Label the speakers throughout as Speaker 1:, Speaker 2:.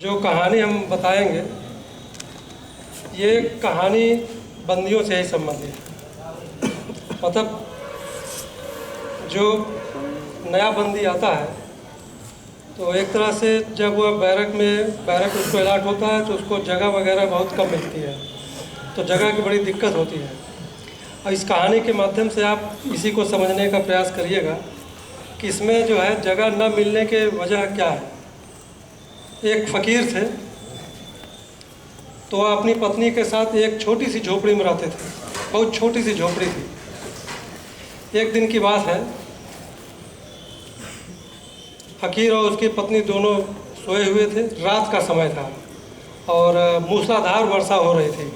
Speaker 1: जो कहानी हम बताएंगे ये कहानी बंदियों से ही संबंधित है। मतलब जो नया बंदी आता है तो एक तरह से जब वह बैरक उसको अलॉट होता है तो उसको जगह वगैरह बहुत कम मिलती है, तो जगह की बड़ी दिक्कत होती है। और इस कहानी के माध्यम से आप इसी को समझने का प्रयास करिएगा कि इसमें जो है जगह न मिलने के वजह क्या है। एक फ़कीर थे तो वह अपनी पत्नी के साथ एक छोटी सी झोपड़ी में रहते थे। बहुत छोटी सी झोपड़ी थी। एक दिन की बात है, फ़कीर और उसकी पत्नी दोनों सोए हुए थे। रात का समय था और मूसलाधार वर्षा हो रही थी।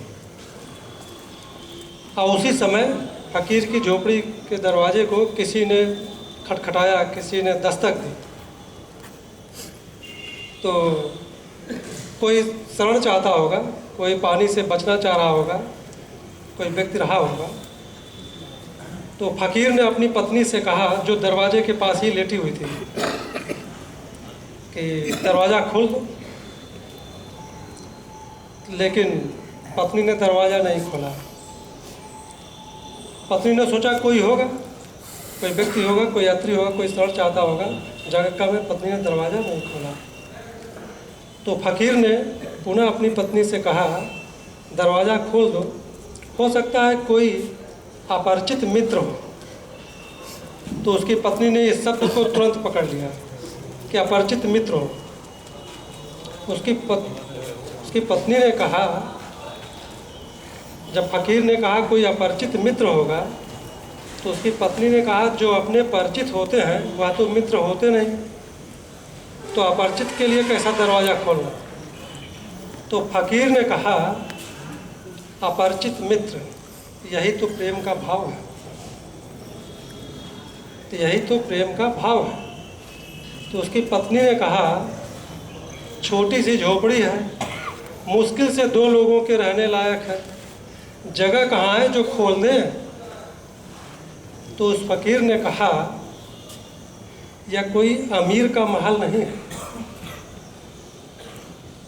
Speaker 1: और उसी समय फ़कीर की झोपड़ी के दरवाजे को किसी ने खटखटाया, किसी ने दस्तक दी। तो कोई शरण चाहता होगा, कोई पानी से बचना चाह रहा होगा, कोई व्यक्ति रहा होगा। तो फ़कीर ने अपनी पत्नी से कहा, जो दरवाजे के पास ही लेटी हुई थी, कि दरवाज़ा खोल दो। लेकिन पत्नी ने दरवाज़ा नहीं खोला। पत्नी ने सोचा कोई होगा, कोई व्यक्ति होगा, कोई यात्री होगा, कोई शरण चाहता होगा। जगह में पत्नी ने दरवाज़ा नहीं खोला। तो फ़कीर ने पुनः अपनी पत्नी से कहा, दरवाज़ा खोल दो, हो सकता है कोई अपरिचित मित्र हो। तो उसकी पत्नी ने इस शब्द को तुरंत पकड़ लिया कि अपरिचित मित्र हो। उसकी पत्नी ने कहा, जब फ़कीर ने कहा कोई अपरिचित मित्र होगा, तो उसकी पत्नी ने कहा, जो अपने परिचित होते हैं वह तो मित्र होते नहीं, तो अपरिचित के लिए कैसा दरवाज़ा खोलना। तो फ़कीर ने कहा, अपरिचित मित्र, यही तो प्रेम का भाव है, यही तो प्रेम का भाव है। तो उसकी पत्नी ने कहा, छोटी सी झोपड़ी है, मुश्किल से 2 लोगों के रहने लायक है, जगह कहाँ है जो खोल दें। तो उस फ़कीर ने कहा, यह कोई अमीर का महल नहीं है,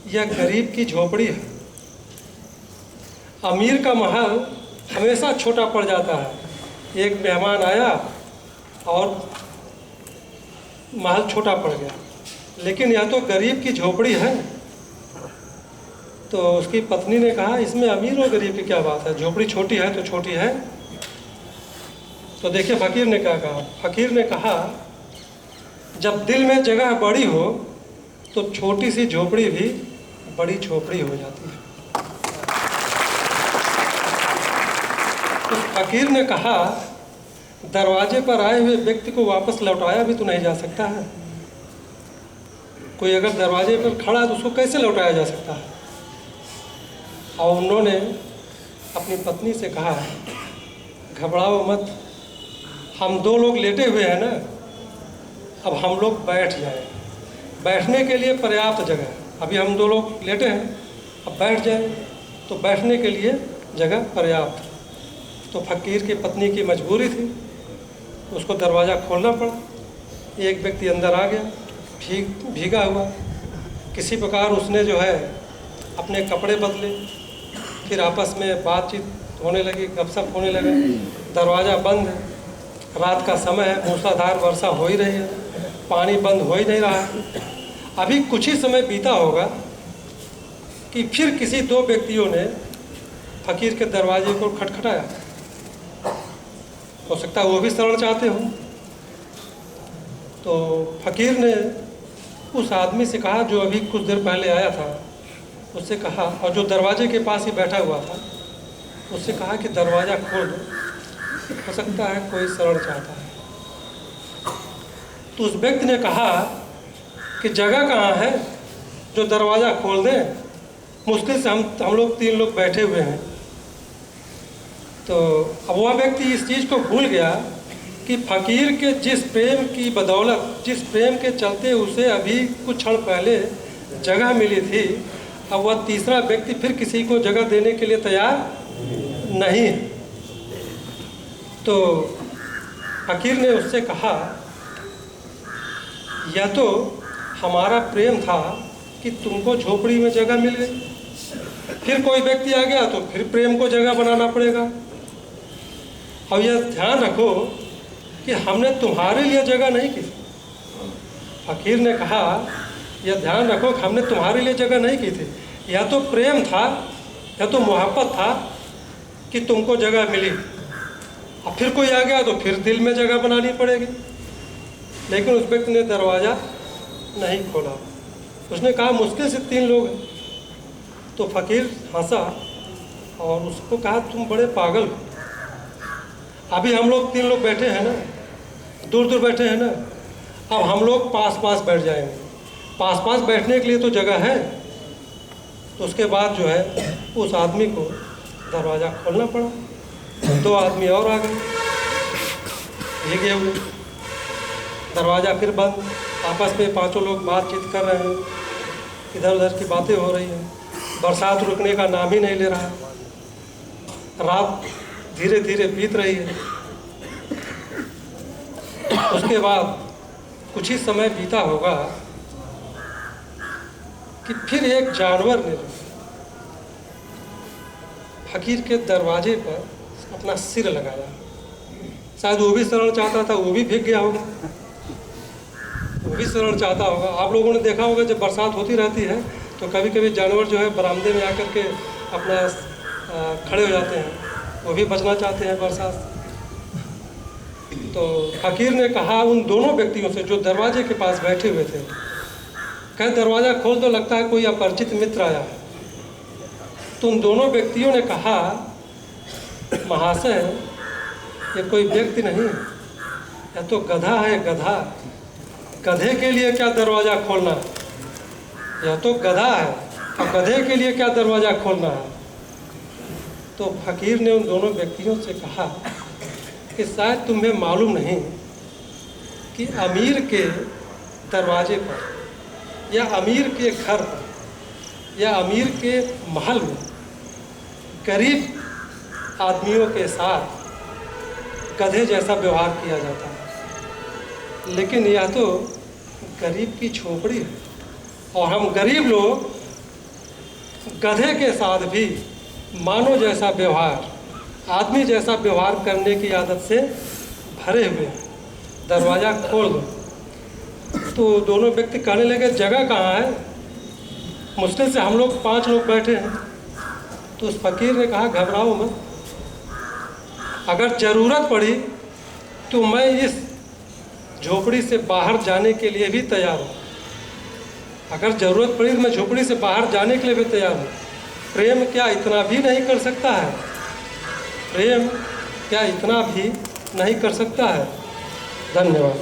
Speaker 1: यह गरीब की झोपड़ी है। अमीर का महल हमेशा छोटा पड़ जाता है। एक मेहमान आया और महल छोटा पड़ गया, लेकिन यह तो गरीब की झोपड़ी है। तो उसकी पत्नी ने कहा, इसमें अमीर और गरीब की क्या बात है, झोपड़ी छोटी है तो छोटी है। तो देखिए फ़कीर ने क्या कहा। फ़कीर ने कहा, जब दिल में जगह बड़ी हो तो छोटी सी झोपड़ी भी बड़ी झोपड़ी हो जाती है। तो फ़कीर ने कहा, दरवाजे पर आए हुए व्यक्ति को वापस लौटाया भी तो नहीं जा सकता है। कोई अगर दरवाजे पर खड़ा है तो उसको कैसे लौटाया जा सकता है। और उन्होंने अपनी पत्नी से कहा, घबराओ मत, हम 2 लोग लेटे हुए हैं ना, अब हम लोग बैठ जाएं। बैठने के लिए पर्याप्त जगह है। अभी हम 2 लोग लेटे हैं, अब बैठ जाएं तो बैठने के लिए जगह पर्याप्त है। तो फ़कीर की पत्नी की मजबूरी थी, उसको दरवाज़ा खोलना पड़ा। एक व्यक्ति अंदर आ गया, भीगा हुआ। किसी प्रकार उसने जो है अपने कपड़े बदले, फिर आपस में बातचीत होने लगी, गपशप होने लगे। दरवाज़ा बंद है, रात का समय है, मूसलाधार वर्षा हो ही रही है, पानी बंद हो ही नहीं रहा है। अभी कुछ ही समय बीता होगा कि फिर किसी 2 व्यक्तियों ने फ़कीर के दरवाजे को खटखटाया। हो सकता है वो भी शरण चाहते हो। तो फ़कीर ने उस आदमी से कहा, जो अभी कुछ देर पहले आया था, उससे कहा, और जो दरवाजे के पास ही बैठा हुआ था, उससे कहा कि दरवाज़ा खोल दो, हो सकता है कोई शरण चाहता है। तो उस व्यक्ति ने कहा कि जगह कहाँ है जो दरवाज़ा खोल दें, मुश्किल से हम लोग 3 लोग बैठे हुए हैं। तो अब वह व्यक्ति इस चीज़ को भूल गया कि फ़कीर के जिस प्रेम की बदौलत, जिस प्रेम के चलते उसे अभी कुछ क्षण पहले जगह मिली थी, अब वह तीसरा व्यक्ति फिर किसी को जगह देने के लिए तैयार नहीं। तो फ़कीर ने उससे कहा, यह तो हमारा प्रेम था कि तुमको झोपड़ी में जगह मिल गई, फिर कोई व्यक्ति आ गया तो फिर प्रेम को जगह बनाना पड़ेगा। अब यह ध्यान रखो कि हमने तुम्हारे लिए जगह नहीं की। फकीर ने कहा यह ध्यान रखो कि हमने तुम्हारे लिए जगह नहीं की थी। या तो प्रेम था या तो मोहब्बत था कि तुमको जगह मिली। अब फिर कोई आ गया तो फिर दिल में जगह बनानी पड़ेगी। लेकिन उस व्यक्ति ने दरवाज़ा नहीं खोला। उसने कहा मुश्किल से 3 लोग हैं। तो फकीर हंसा और उसको कहा तुम बड़े पागल हो। अभी हम लोग 3 लोग बैठे हैं ना, दूर दूर बैठे हैं ना, अब हम लोग पास पास बैठ जाएंगे। पास पास बैठने के लिए तो जगह है। तो उसके बाद जो है उस आदमी को दरवाज़ा खोलना पड़ा। 2 आदमी और आ गए, ये गए हुए, दरवाज़ा फिर बंद। आपस में 5 लोग बातचीत कर रहे हैं, इधर उधर की बातें हो रही हैं। बरसात रुकने का नाम ही नहीं ले रहा। रात धीरे धीरे बीत रही है। उसके बाद कुछ ही समय बीता होगा कि फिर एक जानवर ने फकीर के दरवाजे पर अपना सिर लगाया। शायद वो भी शरण चाहता था, वो भी भीग गया होगा, वो भी शरण चाहता होगा। आप लोगों ने देखा होगा जब बरसात होती रहती है तो कभी कभी जानवर जो है बरामदे में आकर के अपना खड़े हो जाते हैं, वो भी बचना चाहते हैं बरसात से। तो फकीर ने कहा उन दोनों व्यक्तियों से जो दरवाजे के पास बैठे हुए थे, कहे दरवाज़ा खोल दो, लगता है कोई अपरिचित मित्र आया है। तो उन दोनों व्यक्तियों ने कहा महाशय ये कोई व्यक्ति नहीं, या तो गधा है गधा। गधे के लिए क्या दरवाज़ा खोलना है? या तो गधा है और गधे के लिए क्या दरवाज़ा खोलना है? तो फकीर ने उन दोनों व्यक्तियों से कहा कि शायद तुम्हें मालूम नहीं कि अमीर के दरवाजे पर या अमीर के घर पर या अमीर के महल में गरीब आदमियों के साथ गधे जैसा व्यवहार किया जाता है। लेकिन यह तो गरीब की झोपड़ी है और हम गरीब लोग गधे के साथ भी मानव जैसा व्यवहार, आदमी जैसा व्यवहार करने की आदत से भरे हुए हैं। दरवाज़ा खोल दो। तो दोनों व्यक्ति कहने लगे जगह कहाँ है? मुश्किल से हम लोग 5 लोग बैठे हैं। तो उस फकीर ने कहा घबराओ मत, अगर ज़रूरत पड़ी तो मैं इस झोपड़ी से बाहर जाने के लिए भी तैयार हूँ। अगर ज़रूरत पड़ी तो मैं झोपड़ी से बाहर जाने के लिए भी तैयार हूँ। प्रेम क्या इतना भी नहीं कर सकता है? प्रेम क्या इतना भी नहीं कर सकता है? धन्यवाद।